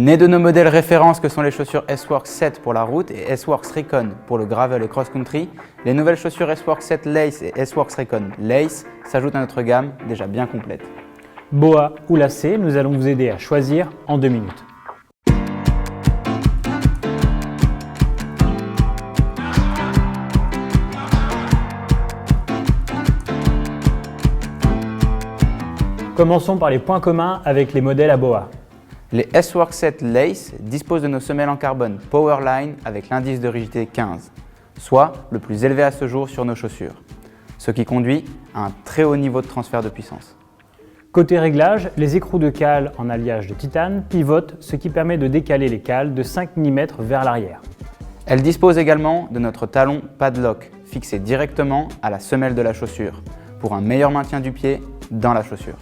Nées de nos modèles références que sont les chaussures S-Works 7 pour la route et S-Works Recon pour le gravel et cross-country, les nouvelles chaussures S-Works 7 Lace et S-Works Recon Lace s'ajoutent à notre gamme déjà bien complète. BOA ou lacet, nous allons vous aider à choisir en 2 minutes. Commençons par les points communs avec les modèles à BOA. Les S-Works 7 Lace disposent de nos semelles en carbone Powerline avec l'indice de rigidité 15, soit le plus élevé à ce jour sur nos chaussures, ce qui conduit à un très haut niveau de transfert de puissance. Côté réglage, les écrous de cale en alliage de titane pivotent, ce qui permet de décaler les cales de 5 mm vers l'arrière. Elle dispose également de notre talon padlock fixé directement à la semelle de la chaussure pour un meilleur maintien du pied dans la chaussure.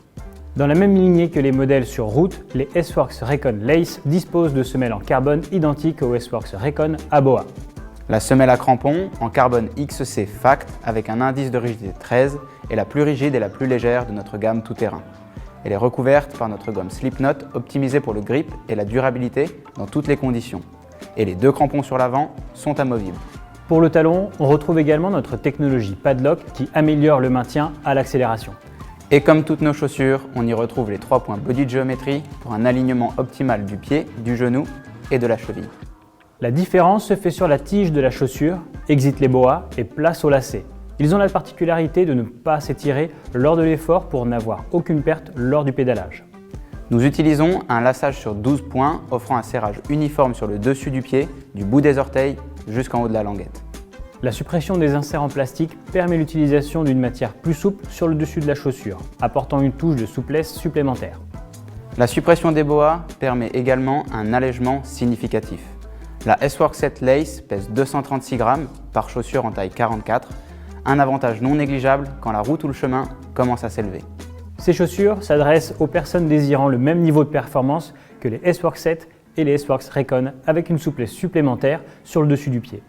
Dans la même lignée que les modèles sur route, les S-Works Recon Lace disposent de semelles en carbone identiques aux S-Works Recon à BOA. La semelle à crampons en carbone XC Fact avec un indice de rigidité 13 est la plus rigide et la plus légère de notre gamme tout-terrain. Elle est recouverte par notre gomme Slipknot optimisée pour le grip et la durabilité dans toutes les conditions. Et les 2 crampons sur l'avant sont amovibles. Pour le talon, on retrouve également notre technologie Padlock qui améliore le maintien à l'accélération. Et comme toutes nos chaussures, on y retrouve les 3 points Body Geometry pour un alignement optimal du pied, du genou et de la cheville. La différence se fait sur la tige de la chaussure, exit les BOA et place au lacet. Ils ont la particularité de ne pas s'étirer lors de l'effort pour n'avoir aucune perte lors du pédalage. Nous utilisons un laçage sur 12 points offrant un serrage uniforme sur le dessus du pied, du bout des orteils jusqu'en haut de la languette. La suppression des inserts en plastique permet l'utilisation d'une matière plus souple sur le dessus de la chaussure, apportant une touche de souplesse supplémentaire. La suppression des BOA permet également un allègement significatif. La S-Works 7 Lace pèse 236 grammes par chaussure en taille 44, un avantage non négligeable quand la route ou le chemin commence à s'élever. Ces chaussures s'adressent aux personnes désirant le même niveau de performance que les S-Works 7 et les S-Works Recon avec une souplesse supplémentaire sur le dessus du pied.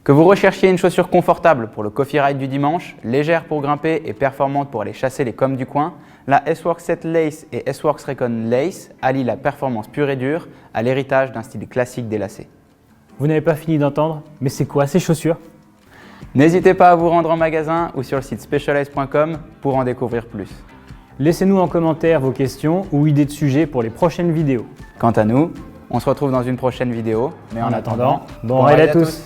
Que vous recherchiez une chaussure confortable pour le coffee ride du dimanche, légère pour grimper et performante pour aller chasser les coms du coin, la S-Works 7 Lace et S-Works Recon Lace allient la performance pure et dure à l'héritage d'un style classique des lacets. Vous n'avez pas fini d'entendre, mais c'est quoi ces chaussures? N'hésitez pas à vous rendre en magasin ou sur le site specialized.com pour en découvrir plus. Laissez-nous en commentaire vos questions ou idées de sujets pour les prochaines vidéos. Quant à nous, on se retrouve dans une prochaine vidéo, mais en attendant, bon ride à tous.